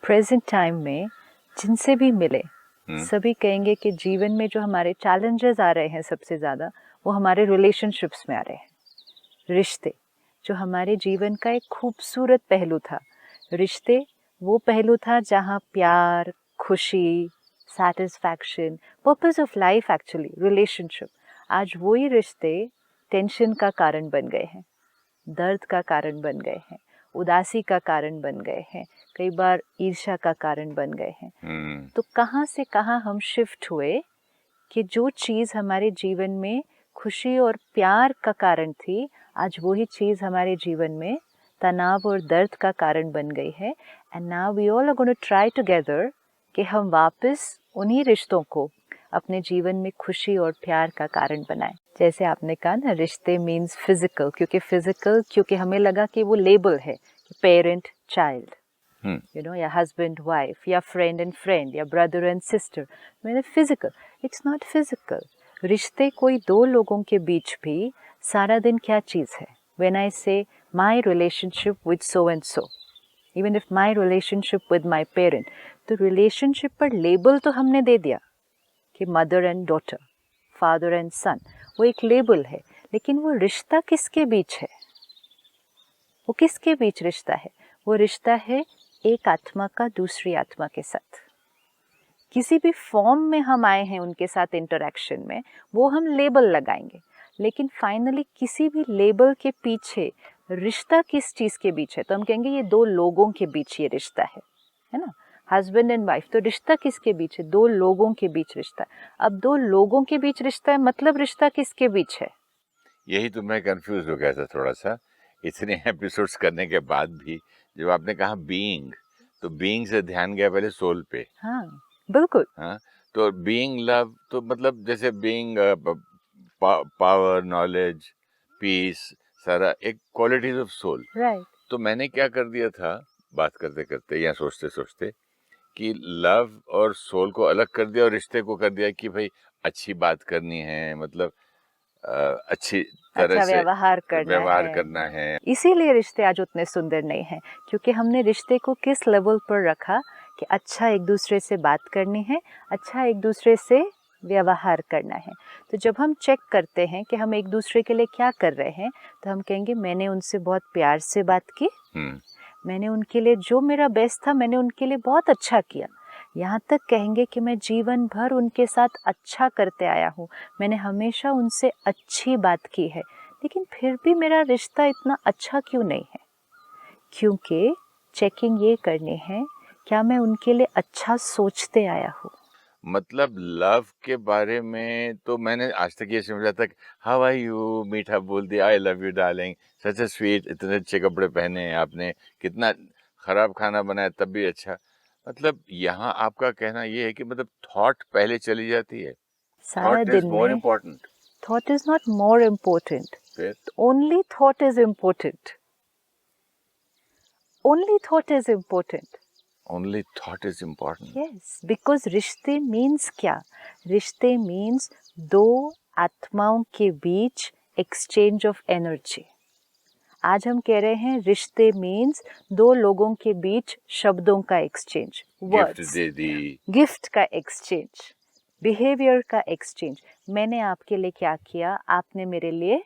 Present time में जिनसे भी मिले सभी कहेंगे कि जीवन में जो हमारे चैलेंजेस आ रहे हैं सबसे ज़्यादा वो हमारे रिलेशनशिप्स में आ रहे हैं। रिश्ते जो हमारे जीवन का एक खूबसूरत पहलू था, रिश्ते वो पहलू था जहाँ प्यार, खुशी, satisfaction, purpose of life actually relationship, आज वही रिश्ते टेंशन का कारण बन गए हैं, दर्द का कारण बन गए हैं, उदासी का कारण बन गए हैं, कई बार ईर्ष्या का कारण बन गए हैं। तो कहाँ से कहाँ हम शिफ्ट हुए कि जो चीज़ हमारे जीवन में खुशी और प्यार का कारण थी, आज वही चीज़ हमारे जीवन में तनाव और दर्द का कारण बन गई है। And now we all are going to try together कि हम वापस उन्हीं रिश्तों को अपने जीवन में खुशी और प्यार का कारण बनाएं। जैसे आपने कहा ना, रिश्ते मीन्स फिजिकल, क्योंकि हमें लगा कि वो लेबल है, पेरेंट चाइल्ड, यू नो, या हस्बैंड वाइफ, या फ्रेंड एंड फ्रेंड, या ब्रदर एंड सिस्टर, मैंने फिजिकल। It's not physical. रिश्ते कोई दो लोगों के बीच भी सारा दिन क्या चीज़ है। When I say my relationship with so and so, even if my relationship with my parent, तो रिलेशनशिप पर लेबल तो हमने दे दिया कि mother and daughter, father and son, वो एक लेबल है, लेकिन वो रिश्ता किसके बीच है? वो किसके बीच रिश्ता है? वो रिश्ता है एक आत्मा का दूसरी आत्मा के साथ। किसी भी फॉर्म में हम आए हैं उनके साथ इंटरेक्शन में, वो हम लेबल लगाएंगे, लेकिन फाइनली किसी भी लेबल के पीछे रिश्ता किस चीज़ के बीच है? तो हम कहेंगे ये दो लोगों के बीच ये रिश्ता है ना, हस्बैंड एंड वाइफ। तो रिश्ता किसके बीच है? दो लोगों के बीच रिश्ता। अब दो लोगों के बीच रिश्ता है, मतलब रिश्ता किसके बीच है? यही तो मैं कंफ्यूज हो गया था थोड़ा सा, इतने एपिसोड्स करने के बाद भी। जब आपने कहा बीइंग, तो बीइंग से ध्यान गया पहले सोल पे। हाँ बिल्कुल। हाँ, तो बीइंग लव, तो मतलब जैसे बीइंग पावर, नॉलेज, पीस, सारा एक क्वालिटीज ऑफ सोल। राइट। तो मैंने क्या कर दिया था, बात करते करते या सोचते सोचते, कि लव और सोल को अलग कर दिया और रिश्ते को कर दिया कि भाई अच्छी बात करनी है, मतलब अच्छी तरह अच्छा से व्यवहार व्यवहार करना है। इसीलिए रिश्ते आज उतने सुंदर नहीं हैं, क्योंकि हमने रिश्ते को किस लेवल पर रखा कि अच्छा एक दूसरे से बात करनी है, अच्छा एक दूसरे से व्यवहार करना है। तो जब हम चेक करते हैं कि हम एक दूसरे के लिए क्या कर रहे हैं, तो हम कहेंगे मैंने उनसे बहुत प्यार से बात की, मैंने उनके लिए जो मेरा बेस्ट था मैंने उनके लिए बहुत अच्छा किया। यहाँ तक कहेंगे कि मैं जीवन भर उनके साथ अच्छा करते आया हूँ, मैंने हमेशा उनसे अच्छी बात की है, लेकिन फिर भी मेरा रिश्ता इतना अच्छा क्यों नहीं है? क्योंकि चेकिंग ये करनी है, क्या मैं उनके लिए अच्छा सोचते आया हूँ? मतलब लव के बारे में तो मैंने आज तक ये समझा था, हाउ आर यू, मीठा बोल दिया, I love you darling, such A sweet, इतने अच्छे कपड़े पहने हैं आपने, कितना खराब खाना बनाया तब भी अच्छा। मतलब यहाँ आपका कहना ये है कि मतलब थॉट पहले चली जाती है, सारा थॉट इज दिन मोर में important. Thought is not more important, फिर only thought is important, only thought is important. Only thought is important. Yes, because रिश्ते मीन्स क्या? रिश्ते मीन्स दो आत्माओं के बीच एक्सचेंज ऑफ एनर्जी। आज हम कह रहे हैं रिश्ते मीन्स दो लोगों के बीच शब्दों का एक्सचेंज, गिफ्ट वर्ड्स, दे दी। गिफ्ट का एक्सचेंज, बिहेवियर का एक्सचेंज। मैंने आपके लिए क्या किया, आपने मेरे लिए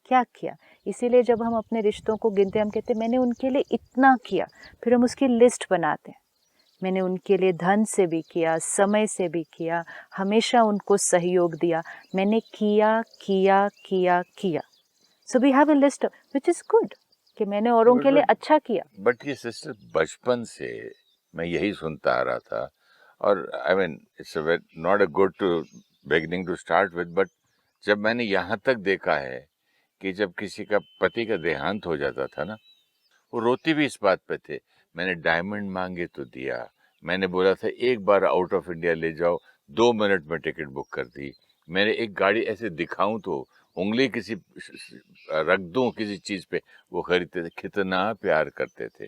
क्या किया। इसीलिए जब हम अपने रिश्तों को गिनते हैं, हम कहते हैं मैंने उनके लिए इतना किया, फिर हम उसकी लिस्ट बनाते हैं। मैंने उनके लिए धन से भी किया, समय से भी किया, हमेशा उनको सहयोग दिया, मैंने किया किया किया किया। So we have a list which is good कि मैंने औरों के लिए अच्छा किया। बट ये सिस्टर, बचपन से मैं यही सुनता आ रहा था, और I mean it's not a good to beginning to start with, but जब मैंने यहाँ तक देखा है कि जब किसी का पति का देहांत हो जाता था ना, वो रोती भी इस बात पे थे, मैंने डायमंड मांगे तो दिया, मैंने बोला था एक बार आउट ऑफ इंडिया ले जाओ, 2 मिनट में टिकट बुक कर दी, मैंने एक गाड़ी ऐसे दिखाऊं तो उंगली किसी रख दूं किसी चीज पे, वो खरीदते थे, कितना प्यार करते थे।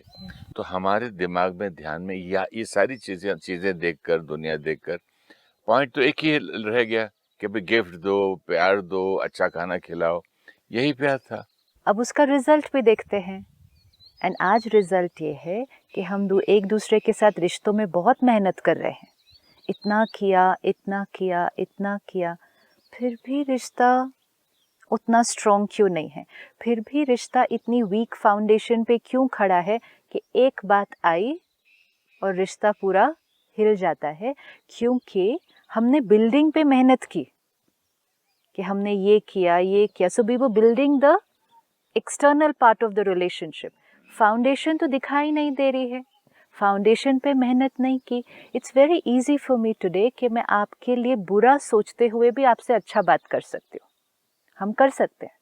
तो हमारे दिमाग में, ध्यान में, या ये सारी चीजें देखकर, दुनिया देखकर, पॉइंट तो एक ही रह गया कि भाई गिफ्ट दो, प्यार दो, अच्छा खाना खिलाओ, यही प्यार था। अब उसका रिजल्ट भी देखते हैं, एंड आज रिजल्ट ये है कि हम एक दूसरे के साथ रिश्तों में बहुत मेहनत कर रहे हैं, इतना किया इतना किया इतना किया, फिर भी रिश्ता उतना स्ट्रॉन्ग क्यों नहीं है, फिर भी रिश्ता इतनी वीक फाउंडेशन पे क्यों खड़ा है कि एक बात आई और रिश्ता पूरा हिल जाता है, क्योंकि हमने बिल्डिंग पे मेहनत की कि हमने ये किया। So we were building the external part of the relationship, foundation तो दिखाई नहीं दे रही है, फाउंडेशन पे मेहनत नहीं की। It's very easy for me today कि मैं आपके लिए बुरा सोचते हुए भी आपसे अच्छा बात कर सकती हूँ, हम कर सकते हैं,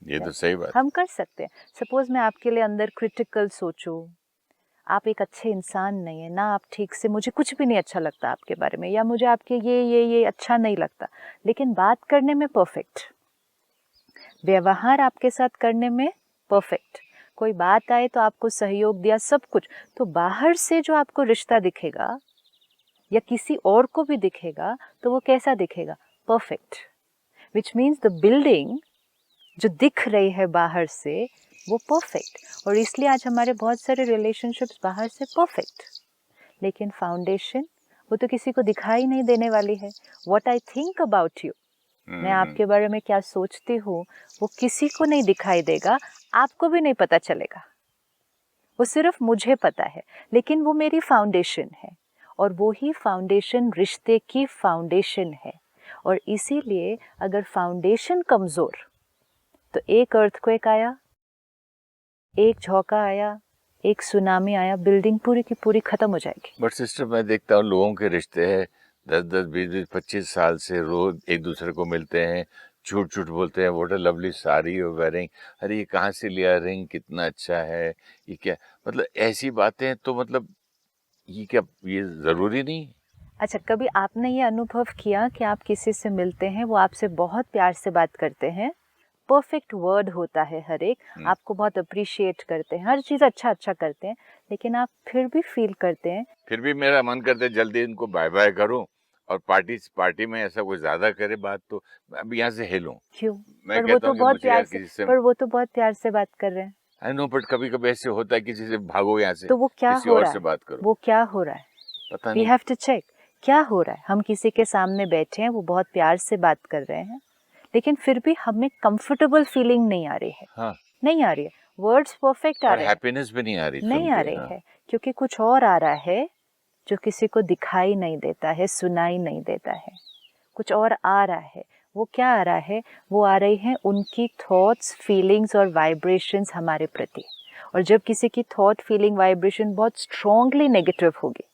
ये तो सही बात। हम कर सकते हैं। सपोज मैं आपके लिए अंदर क्रिटिकल सोचूं, आप एक अच्छे इंसान नहीं है ना, आप ठीक से, मुझे कुछ भी नहीं अच्छा लगता आपके बारे में, या मुझे आपके ये अच्छा नहीं लगता, लेकिन बात करने में परफेक्ट, व्यवहार आपके साथ करने में परफेक्ट, कोई बात आए तो आपको सहयोग दिया, सब कुछ, तो बाहर से जो आपको रिश्ता दिखेगा या किसी और को भी दिखेगा तो वो कैसा दिखेगा, perfect. Which means the building जो दिख रही है बाहर से वो परफेक्ट, और इसलिए आज हमारे बहुत सारे रिलेशनशिप्स बाहर से परफेक्ट, लेकिन फाउंडेशन वो तो किसी को दिखाई नहीं देने वाली है। What I think about you, मैं आपके बारे में क्या सोचती हूँ, वो किसी को नहीं दिखाई देगा, आपको भी नहीं पता चलेगा, वो सिर्फ मुझे पता है, लेकिन वो मेरी फाउंडेशन है, और वो ही फाउंडेशन रिश्ते की फाउंडेशन है। और इसीलिए अगर फाउंडेशन कमज़ोर, तो एक अर्थक्वेक आया, एक झोंका आया, एक सुनामी आया, बिल्डिंग पूरी की पूरी खत्म हो जाएगी। बट सिस्टर, मैं देखता हूँ लोगों के रिश्ते हैं 10-10, 20-20, 25 साल से रोज एक दूसरे को मिलते हैं, झूठ झूठ बोलते हैं, what a lovely sari you wearing, अरे ये कहाँ से लिया, रिंग कितना अच्छा है, ये क्या, मतलब ऐसी बातें, तो मतलब ये क्या, ये जरूरी नहीं? अच्छा, कभी आपने ये अनुभव किया कि आप किसी से मिलते हैं, वो आपसे बहुत प्यार से बात करते हैं, परफेक्ट वर्ड होता है हर एक, आपको बहुत अप्रिशिएट करते हैं, हर चीज़ अच्छा अच्छा करते हैं, लेकिन आप फिर भी फील करते हैं, फिर भी मेरा मन करता है जल्दी इनको बाय बाय करूं, और पार्टी में ऐसा कुछ ज्यादा करे बात तो अब यहाँ से हिलूं। क्यों? मैं पर वो कहता तो हूँ कि बहुत मुझे प्यार यार से, किसी से, पर वो तो बहुत प्यार से बात कर रहे हैं, आई नो, बट कभी कभी ऐसे होता है किसी से भागो यहाँ से, तो वो क्या किसी हो और रहा से है, बात करो, वो क्या हो रहा है, पता वी नहीं। हैव टू चेक क्या हो रहा है। हम किसी के सामने बैठे हैं, वो बहुत प्यार से बात कर रहे हैं, लेकिन फिर भी हमें कंफर्टेबल फीलिंग नहीं आ रही है, हाँ, नहीं आ रही है, वर्ड्स परफेक्ट आ और रहे हैं, हैप्पीनेस भी नहीं आ रही सुन नहीं आ के। रही हाँ, है, क्योंकि कुछ और आ रहा है जो किसी को दिखाई नहीं देता है, सुनाई नहीं देता है, कुछ और आ रहा है। वो क्या आ रहा है, वो आ रही हैं उनकी थॉट्स, फीलिंग्स और वाइब्रेशंस हमारे प्रति, और जब किसी की थॉट, फीलिंग, वाइब्रेशन बहुत स्ट्रॉन्गली नेगेटिव होगी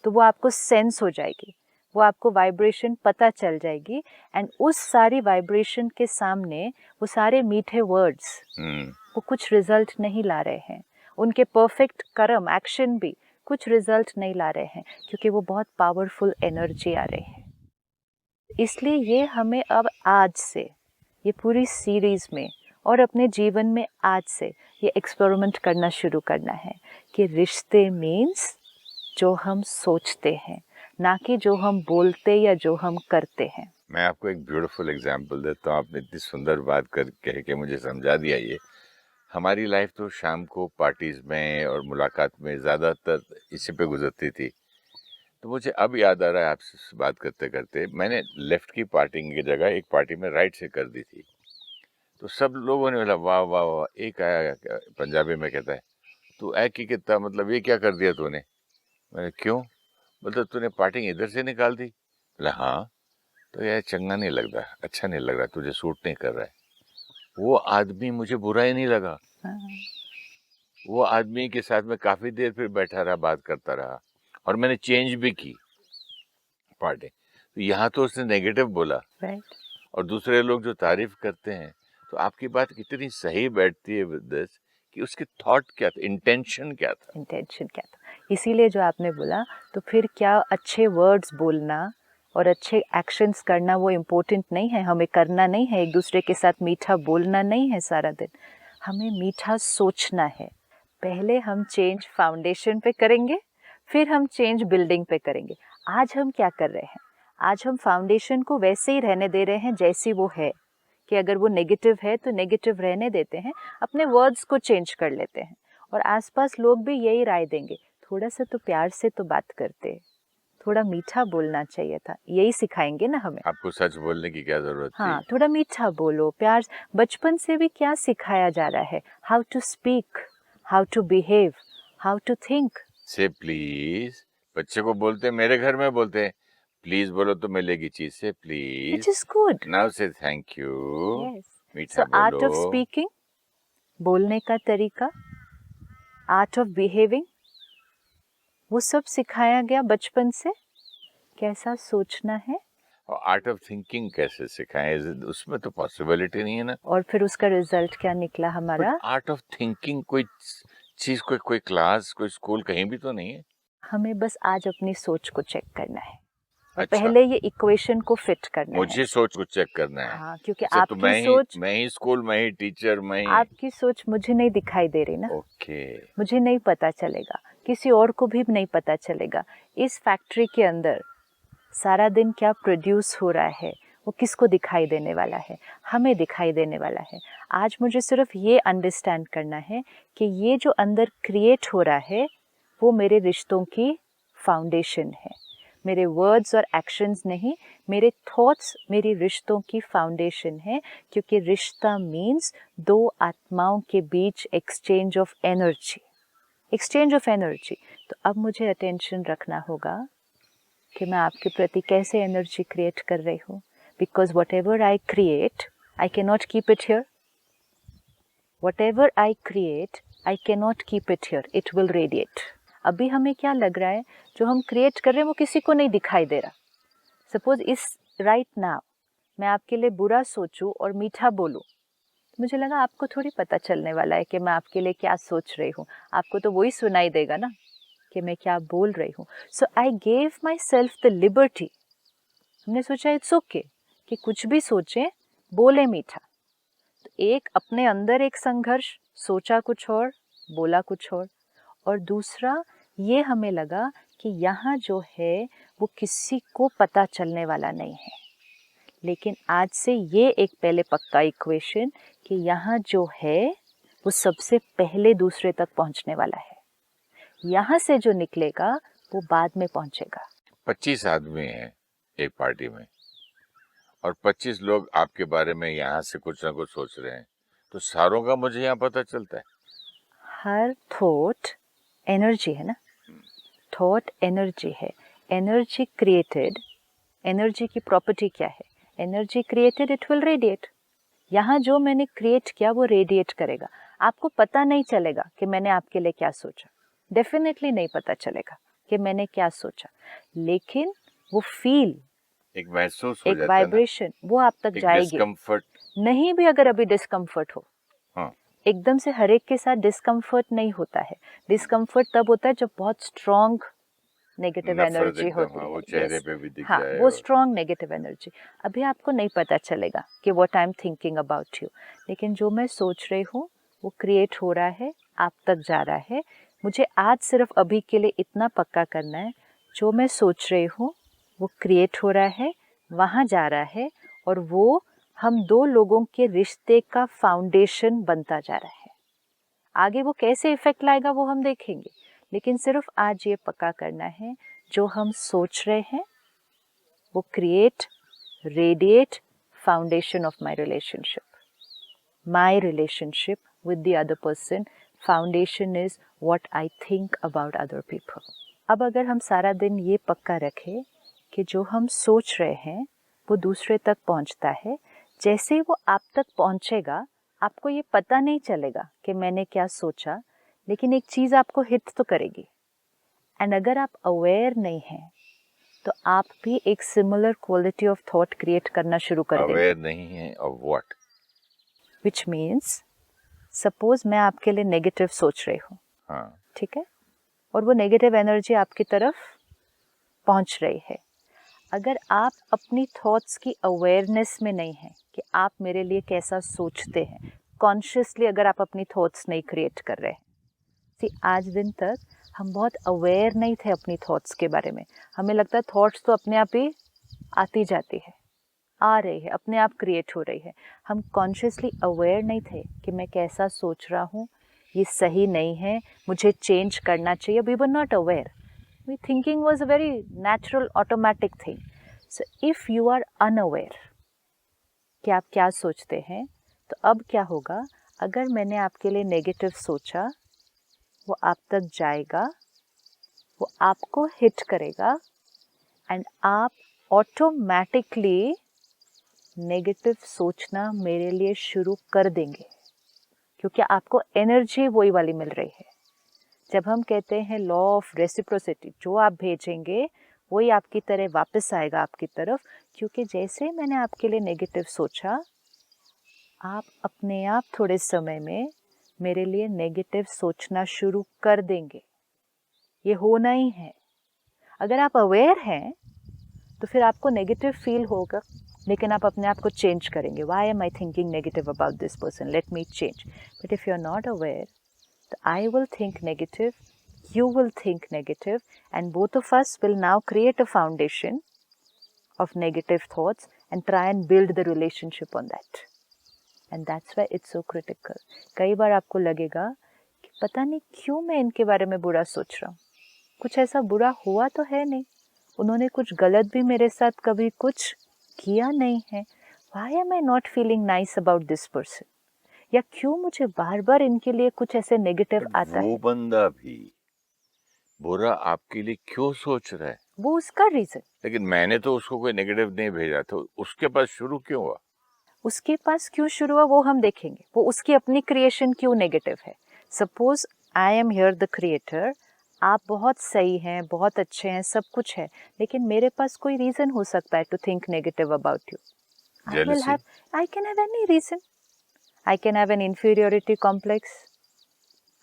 तो वो आपको सेंस हो जाएगी, वो आपको वाइब्रेशन पता चल जाएगी, एंड उस सारी वाइब्रेशन के सामने वो सारे मीठे वर्ड्स वो कुछ रिजल्ट नहीं ला रहे हैं, उनके परफेक्ट कर्म, एक्शन भी कुछ रिजल्ट नहीं ला रहे हैं, क्योंकि वो बहुत पावरफुल एनर्जी आ रही है। इसलिए ये हमें अब आज से, ये पूरी सीरीज में और अपने जीवन में आज से ये एक्सपेरिमेंट करना शुरू करना है कि रिश्ते मीन्स जो हम सोचते हैं, ना कि जो हम बोलते या जो हम करते हैं। मैं आपको एक ब्यूटीफुल एग्जांपल देता हूँ, आपने इतनी सुंदर बात कह के मुझे समझा दिया। ये हमारी लाइफ तो शाम को पार्टीज में और मुलाकात में ज़्यादातर इसी पे गुजरती थी। तो मुझे अब याद आ रहा है आपसे बात करते करते, मैंने लेफ्ट की पार्टी की जगह एक पार्टी में राइट से कर दी थी। तो सब लोगों ने बोला वाह वाह वाह, एक आया पंजाबी में कहता है, तू ऐ की कितना, मतलब ये क्या कर दिया तूने? मैंने क्यों? मतलब तूने पार्टी इधर से निकाल दी? बोला हाँ। तो यार चंगा नहीं लग रहा, अच्छा नहीं लग रहा, तुझे सूट नहीं कर रहा है। वो आदमी मुझे बुरा ही नहीं लगा, वो आदमी के साथ में काफी देर फिर बैठा रहा, बात करता रहा, और मैंने चेंज भी की पार्टी। तो यहाँ तो उसने नेगेटिव बोला, राइट। और दूसरे लोग जो तारीफ करते हैं, तो आपकी बात कितनी सही बैठती है विद दिस कि उसकी थॉट क्या था, इंटेंशन क्या था, इंटेंशन क्या था। इसीलिए जो आपने बोला, तो फिर क्या अच्छे वर्ड्स बोलना और अच्छे एक्शंस करना वो इम्पोर्टेंट नहीं है, हमें करना नहीं है, एक दूसरे के साथ मीठा बोलना नहीं है सारा दिन, हमें मीठा सोचना है। पहले हम चेंज फाउंडेशन पे करेंगे, फिर हम चेंज बिल्डिंग पे करेंगे। आज हम क्या कर रहे हैं, आज हम फाउंडेशन को वैसे ही रहने दे रहे हैं जैसी वो है, कि अगर वो नेगेटिव है तो नेगेटिव रहने देते हैं, अपने वर्ड्स को चेंज कर लेते हैं, और आसपास लोग भी यही राय देंगे, थोड़ा सा तो प्यार से तो बात करते, थोड़ा मीठा बोलना चाहिए था, यही सिखाएंगे ना हमें। आपको सच बोलने की क्या जरूरत थी? हाँ, थोड़ा मीठा बोलो, प्यार। बचपन से भी क्या सिखाया जा रहा है? How to speak, how to behave, how to think. Say please, बच्चे को बोलते, मेरे घर में बोलते हैं प्लीज बोलो तो मिलेगी चीज, से please, which is good. Now से थैंक यू, यस, मीठा सो आर्ट ऑफ बोलो। स्पीकिंग, बोलने का तरीका, आर्ट ऑफ बिहेविंग, वो सब सिखाया गया बचपन से। कैसा सोचना है, और आर्ट ऑफ थिंकिंग कैसे सिखाएं? उसमें तो पॉसिबिलिटी नहीं है ना। और फिर उसका रिजल्ट क्या निकला हमारा। आर्ट ऑफ थिंकिंग कोई चीज, कोई क्लास, कोई स्कूल कहीं भी तो नहीं है। हमें बस आज अपनी सोच को चेक करना है, और अच्छा, पहले ये इक्वेशन को फिट करना है। मुझे सोच को चेक करना है। हाँ, क्योंकि अच्छा, तो आपकी सोच, मैं ही स्कूल, मैं ही टीचर, मैं ही। आपकी सोच मुझे नहीं दिखाई दे रही ना। ओके। मुझे नहीं पता चलेगा, किसी और को भी नहीं पता चलेगा। इस फैक्ट्री के अंदर सारा दिन क्या प्रोड्यूस हो रहा है, वो किसको दिखाई देने वाला है? हमें दिखाई देने वाला है। आज मुझे सिर्फ ये अंडरस्टैंड करना है कि ये जो अंदर क्रिएट हो रहा है वो मेरे रिश्तों की फाउंडेशन है। मेरे वर्ड्स और एक्शंस नहीं, मेरे थॉट्स मेरी रिश्तों की फाउंडेशन है। क्योंकि रिश्ता मीन्स दो आत्माओं के बीच exchange of energy, exchange of energy. तो अब मुझे अटेंशन रखना होगा कि मैं आपके प्रति कैसे एनर्जी क्रिएट कर रही हूँ। Because what ever I create, I can not keep it here. What ever I create, I can not keep it here, it will radiate. अभी हमें क्या लग रहा है, जो हम क्रिएट कर रहे हैं वो किसी को नहीं दिखाई दे रहा। सपोज इस राइट नाउ मैं आपके लिए बुरा सोचूं और मीठा बोलूं, मुझे लगा आपको थोड़ी पता चलने वाला है कि मैं आपके लिए क्या सोच रही हूँ। आपको तो वही सुनाई देगा ना कि मैं क्या बोल रही हूँ। So I gave myself the liberty. हमने सोचा इट्स ओके कि कुछ भी सोचें, बोले मीठा। तो एक अपने अंदर एक संघर्ष, सोचा कुछ और, बोला कुछ और दूसरा ये हमें लगा कि यहाँ जो है वो किसी को पता चलने वाला नहीं है। लेकिन आज से ये एक पहले पक्का इक्वेशन कि यहाँ जो है वो सबसे पहले दूसरे तक पहुँचने वाला है। यहाँ से जो निकलेगा वो बाद में पहुँचेगा। 25 आदमी हैं एक पार्टी में, और 25 लोग आपके बारे में यहाँ से कुछ ना कुछ सोच रहे हैं, तो सारों का मुझे यहाँ पता चलता है। हर थॉट एनर्जी है ना, थॉट एनर्जी है। एनर्जी क्रिएटेड, एनर्जी की प्रॉपर्टी क्या है? Energy created, it will radiate. यहाँ जो मैंने क्रिएट किया वो रेडिएट करेगा। आपको पता नहीं चलेगा कि मैंने आपके लिए क्या सोचा, डेफिनेटली नहीं पता चलेगा कि मैंने क्या सोचा, लेकिन वो फील, एक महसूस हो एक जाता है ना, वाइब्रेशन, वो आप तक एक जाएगी। डिस्कम्फर्ट। नहीं भी अगर अभी डिस्कम्फर्ट हो, हाँ, एकदम से हर एक के साथ डिस्कम्फर्ट नहीं होता है। डिस्कम्फर्ट तब होता है जब बहुत स्ट्रॉन्ग नेगेटिव नफरत एनर्जी एकदम, होती हाँ, है। वो चेहरे Yes. पे भी दिख हाँ, जाए। वो स्ट्रॉन्ग नेगेटिव एनर्जी अभी आपको नहीं पता चलेगा कि what I am thinking about you, लेकिन जो मैं सोच रही हूँ वो क्रिएट हो रहा है, आप तक जा रहा है। मुझे आज सिर्फ अभी के लिए इतना पक्का करना है, जो मैं सोच रही हूँ वो क्रिएट हो रहा है, वहाँ जा रहा है, और वो हम दो लोगों के रिश्ते का फाउंडेशन बनता जा रहा है। आगे वो कैसे इफेक्ट लाएगा वो हम देखेंगे, लेकिन सिर्फ आज ये पक्का करना है, जो हम सोच रहे हैं वो create, radiate, foundation of my relationship. My relationship with the other person, foundation is what I think about other people. अब अगर हम सारा दिन ये पक्का रखें कि जो हम सोच रहे हैं वो दूसरे तक पहुंचता है, जैसे ही वो आप तक पहुंचेगा आपको ये पता नहीं चलेगा कि मैंने क्या सोचा, लेकिन एक चीज़ आपको हिट तो करेगी। एंड अगर आप अवेयर नहीं हैं तो आप भी एक similar quality of thought create करना शुरू कर देंगे। अवेयर नहीं है of what? Which means suppose मैं आपके लिए नेगेटिव सोच रही हूँ, हाँ, ठीक है, और वो नेगेटिव एनर्जी आपकी तरफ पहुँच रही है। अगर आप अपनी थॉट्स की अवेयरनेस में नहीं हैं कि आप मेरे लिए कैसा सोचते हैं, कॉन्शियसली अगर आप अपनी थॉट्स नहीं क्रिएट कर रहे हैं, आज दिन तक हम बहुत अवेयर नहीं थे अपनी थॉट्स के बारे में। हमें लगता है थॉट्स तो अपने आप ही आती जाती है, आ रही है, अपने आप क्रिएट हो रही है। हम कॉन्शियसली अवेयर नहीं थे कि मैं कैसा सोच रहा हूँ, ये सही नहीं है, मुझे चेंज करना चाहिए. We were not aware. We thinking was a very natural automatic thing. So if you are unaware कि आप क्या सोचते हैं, तो अब क्या होगा, अगर मैंने आपके लिए नेगेटिव सोचा, वो आप तक जाएगा, वो आपको हिट करेगा एंड आप ऑटोमेटिकली नेगेटिव सोचना मेरे लिए शुरू कर देंगे, क्योंकि आपको एनर्जी वही वाली मिल रही है. जब हम कहते हैं लॉ ऑफ रेसिप्रोसिटी, जो आप भेजेंगे वही आपकी तरह वापस आएगा आपकी तरफ, क्योंकि जैसे मैंने आपके लिए नेगेटिव सोचा, आप अपने आप थोड़े समय में मेरे लिए नेगेटिव सोचना शुरू कर देंगे. ये होना ही है. अगर आप अवेयर हैं तो फिर आपको नेगेटिव फील होगा, लेकिन आप अपने आप को चेंज करेंगे. Why am I thinking negative about this person, let me change. But if you are not aware, तो I will think negative, you will think negative, and both of us will now create a foundation of negative thoughts and try and build the relationship on that. And that's why it's so critical. कई बार आपको लगेगा कि पता नहीं क्यों मैं इनके बारे में बुरा सोच रहा हूँ. कुछ ऐसा बुरा हुआ तो है नहीं, उन्होंने कुछ गलत भी मेरे साथ कभी कुछ किया नहीं है. Why am I not feeling nice about this person? या क्यों मुझे बार बार इनके लिए कुछ ऐसे नेगेटिव आता है. वो बंदा भी बुरा आपके लिए क्यों सोच रहा है? वो उसका रीजन. लेकिन मैंने तो उसको कोई नेगेटिव नहीं भेजा, तो उसके पास शुरू क्यों हुआ? उसके पास क्यों शुरू हुआ वो हम देखेंगे. वो उसकी अपनी क्रिएशन क्यों नेगेटिव है. Suppose I am here the creator, आप बहुत सही हैं, बहुत अच्छे हैं, सब कुछ है, लेकिन मेरे पास कोई रीजन हो सकता है to think negative about you. I can have any reason. I can have an inferiority complex,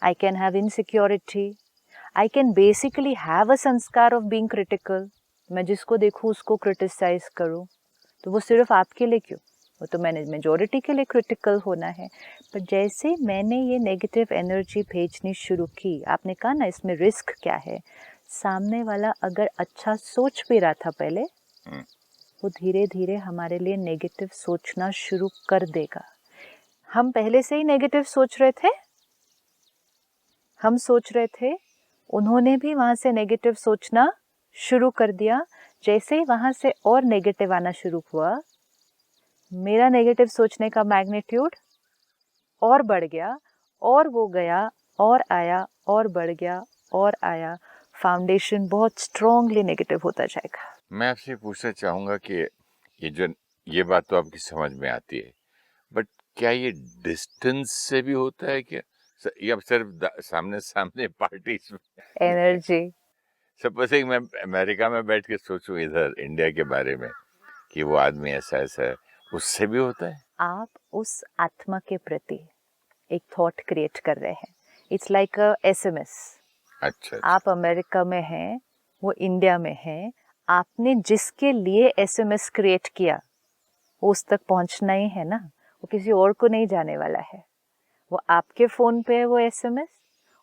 I can have insecurity, I can basically have a sanskar of being critical. मैं जिसको देखूँ उसको क्रिटिसाइज करूँ, तो वो सिर्फ आपके लिए क्यों, वो तो मैंने मेजॉरिटी के लिए क्रिटिकल होना है. पर जैसे मैंने ये नेगेटिव एनर्जी भेजनी शुरू की, आपने कहा ना इसमें रिस्क क्या है, सामने वाला अगर अच्छा सोच भी रहा था पहले, वो धीरे धीरे हमारे लिए नेगेटिव सोचना शुरू कर देगा. हम पहले से ही नेगेटिव सोच रहे थे, हम सोच रहे थे, उन्होंने भी वहाँ से नेगेटिव सोचना शुरू कर दिया. जैसे ही वहाँ से और नेगेटिव आना शुरू हुआ, मेरा नेगेटिव सोचने का मैग्नीट्यूड और बढ़ गया, और वो गया और आया और बढ़ गया और आया. फाउंडेशन बहुत स्ट्रॉन्गली नेगेटिव होता जाएगा. मैं आपसे पूछना चाहूँगा कि ये बात तो आपकी समझ में आती है, बट क्या ये डिस्टेंस से भी होता है क्या, या सिर्फ सामने सामने पार्टीज में? एनर्जी. सपोज मैं अमेरिका में बैठ के सोचूं इधर इंडिया के बारे में कि वो आदमी ऐसा ऐसा है, उससे भी होता है? आप उस आत्मा के प्रति एक थॉट क्रिएट कर रहे हैं. It's like a SMS. अच्छा. आप अमेरिका में हैं, वो इंडिया में है, आपने जिसके लिए SMS क्रिएट किया वो उस तक पहुंचना ही है ना, वो किसी और को नहीं जाने वाला है. वो आपके फ़ोन पे है वो SMS,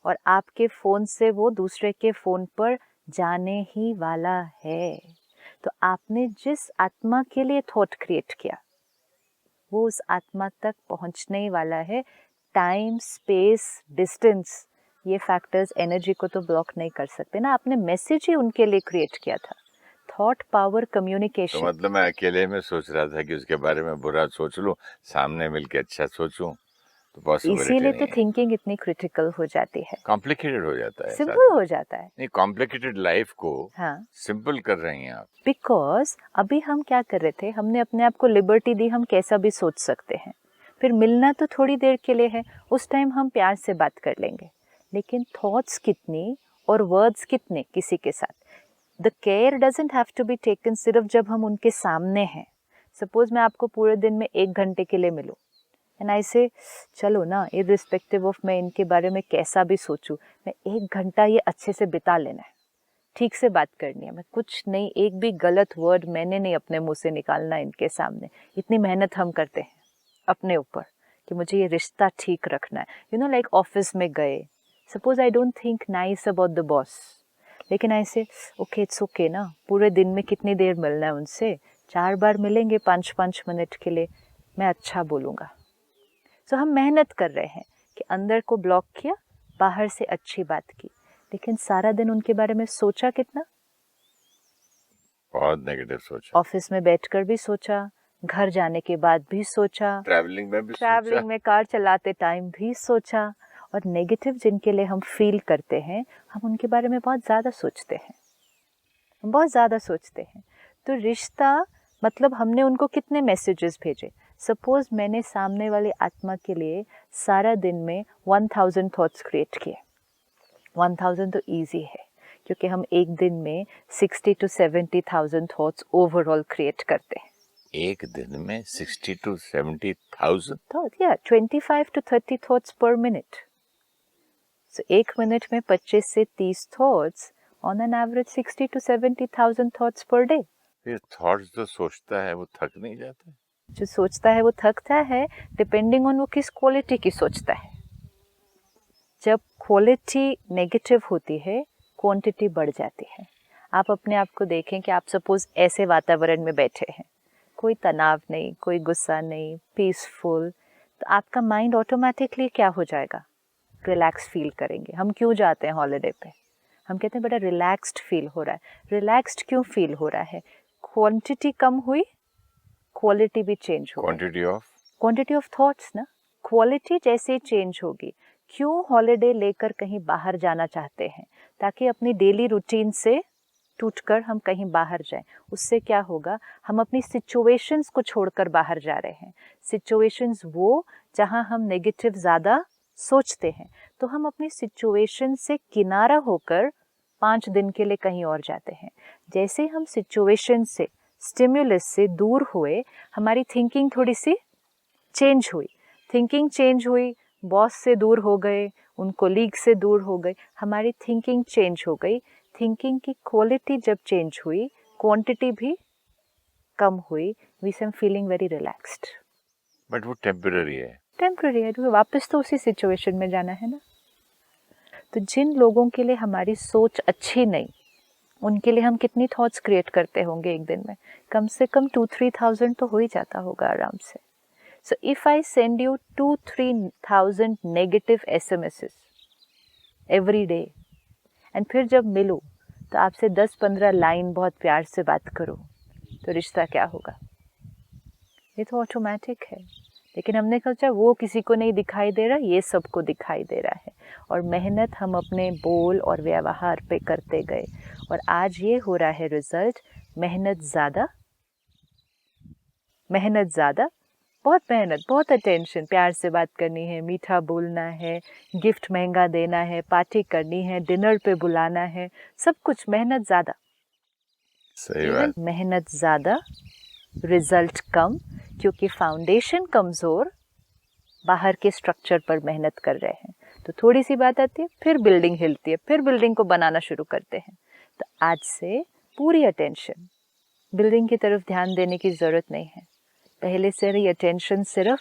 और आपके फ़ोन से वो दूसरे के फ़ोन पर जाने ही वाला है. तो आपने जिस आत्मा के लिए थॉट क्रिएट किया, वो उस आत्मा तक पहुंचने ही वाला है. टाइम, स्पेस, डिस्टेंस, ये फैक्टर्स एनर्जी को तो ब्लॉक नहीं कर सकते ना. आपने मैसेज ही उनके लिए क्रिएट किया था. Thought power, communication. तो मतलब मैं अकेले में सोच रहा था कि उसके बारे में बुरा सोच लूं, सामने मिलके अच्छा सोचूं, तो पॉसिबिलिटी इसीलिए नहीं तो है. थिंकिंग इतनी क्रिटिकल हो जाती है. कॉम्प्लिकेटेड हो जाता है. सिंपल हो जाता है. नहीं, कॉम्प्लिकेटेड लाइफ को हाँ, सिंपल कर रही हैं आप. बिकॉज अभी हम क्या कर रहे थे, हमने अपने आप को लिबर्टी दी, हम कैसा भी सोच सकते हैं. फिर मिलना तो थोड़ी देर के लिए है, उस टाइम हम प्यार से बात कर लेंगे, लेकिन थॉट्स कितनी और वर्ड्स कितने किसी के साथ. The care doesn't have to be taken सिर्फ जब हम उनके सामने हैं. सपोज मैं आपको पूरे दिन में 1 घंटे के लिए मिलूं, एंड आई से चलो ना, इररिस्पेक्टिव ऑफ मैं इनके बारे में कैसा भी सोचूं, मैं 1 घंटा ये अच्छे से बिता लेना है, ठीक से बात करनी है, मैं कुछ नहीं, एक भी गलत वर्ड मैंने नहीं अपने मुंह से निकालना इनके सामने. इतनी मेहनत हम करते हैं अपने ऊपर कि मुझे ये रिश्ता ठीक रखना है. यू नो, लाइक ऑफिस में गए, suppose I don't think nice about the boss, लेकिन ऐसे ओके इट्स ओके ना, पूरे दिन में कितनी देर मिलना है उनसे, 4 बार मिलेंगे 5-5 मिनट के लिए, मैं अच्छा बोलूँगा. सो हम मेहनत कर रहे हैं कि अंदर को ब्लॉक किया, बाहर से अच्छी बात की, लेकिन सारा दिन उनके बारे में सोचा कितना? बहुत नेगेटिव सोचा, ऑफिस में बैठकर भी सोचा, घर जाने के बाद भी सोचा, ट्रैवलिंग में भी सोचा, ट्रैवलिंग में कार चलाते टाइम भी सोचा। और नेगेटिव जिनके लिए हम फील करते हैं, हम उनके बारे में बहुत ज़्यादा सोचते हैं, हम बहुत ज़्यादा सोचते हैं। तो रिश्ता मतलब हमने उनको कितने मैसेजेस भेजे। सपोज मैंने सामने वाली आत्मा के लिए सारा दिन में 1000 थॉट्स क्रिएट किए। 1000 तो इजी है, क्योंकि हम एक दिन में 60 to 70,000 थॉट्स ओवरऑल क्रिएट करते हैं। एक दिन में 60 to 70,000 थॉट, या 25 to 30 थॉट्स पर मिनट। सो एक मिनट में 25 से 30 thoughts, on an average 60 to 70,000 thoughts per day. ये थॉट्स जो सोचता है वो थक नहीं जाता? जो सोचता है वो थकता है, डिपेंडिंग ऑन वो किस क्वालिटी की सोचता है। जब क्वालिटी नेगेटिव होती है, क्वांटिटी बढ़ जाती है। आप अपने आप को देखें कि आप सपोज ऐसे वातावरण में बैठे हैं, कोई तनाव नहीं, कोई गुस्सा नहीं, पीसफुल, तो आपका माइंड ऑटोमेटिकली क्या हो जाएगा? रिलैक्स फील करेंगे। हम क्यों जाते हैं हॉलिडे पे? हम कहते हैं बड़ा रिलैक्स्ड फील हो रहा है। रिलैक्स्ड क्यों फील हो रहा है? क्वांटिटी कम हुई, क्वालिटी भी चेंज हो गई। क्वांटिटी ऑफ थॉट्स ना, क्वालिटी जैसे चेंज होगी। क्यों हॉलिडे लेकर कहीं बाहर जाना चाहते हैं? ताकि अपनी डेली रूटीन से टूटकर हम कहीं बाहर जाएं। उससे क्या होगा? हम अपनी सिचुएशंस को छोड़कर बाहर जा रहे हैं। सिचुएशंस वो जहां हम नेगेटिव ज़्यादा सोचते हैं, तो हम अपनी सिचुएशन से किनारा होकर 5 दिन के लिए कहीं और जाते हैं। जैसे हम सिचुएशन से, स्टिम्युलस से दूर हुए, हमारी थिंकिंग थोड़ी सी चेंज हुई। थिंकिंग चेंज हुई, बॉस से दूर हो गए, उन कोलीग से दूर हो गए, हमारी थिंकिंग चेंज हो गई। थिंकिंग की क्वालिटी जब चेंज हुई, क्वांटिटी भी कम हुई, we some feeling very relaxed. But वो टेम्पररी है। टेम्पररी है, तो वापस तो उसी सिचुएशन में जाना है ना। तो जिन लोगों के लिए हमारी सोच अच्छी नहीं, उनके लिए हम कितनी थॉट्स क्रिएट करते होंगे एक दिन में? कम से कम 2-3,000 तो हो ही जाता होगा आराम से। So if I send you 2-3,000 negative SMSs every day, and फिर जब मिलूँ तो आपसे 10-15 लाइन बहुत प्यार से बात करूँ, तो रिश्ता क्या होगा? ये तो ऑटोमेटिक है। लेकिन हमने सोचा वो किसी को नहीं दिखाई दे रहा, ये सबको दिखाई दे रहा है। और मेहनत हम अपने बोल और व्यवहार पे करते गए, और आज ये हो रहा है रिजल्ट। मेहनत ज़्यादा, बहुत मेहनत, बहुत अटेंशन, प्यार से बात करनी है, मीठा बोलना है, गिफ्ट महंगा देना है, पार्टी करनी है, डिनर पे बुलाना है, सब कुछ मेहनत ज़्यादा। सही बात। मेहनत ज़्यादा, रिजल्ट कम, क्योंकि फाउंडेशन कमज़ोर, बाहर के स्ट्रक्चर पर मेहनत कर रहे हैं। तो थोड़ी सी बात आती है, फिर बिल्डिंग हिलती है, फिर बिल्डिंग को बनाना शुरू करते हैं। तो आज से पूरी अटेंशन बिल्डिंग की तरफ ध्यान देने की ज़रूरत नहीं है। पहले से रही अटेंशन सिर्फ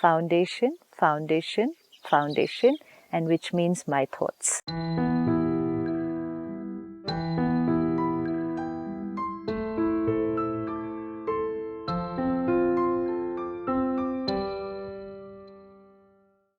foundation, foundation, foundation, and which means my thoughts.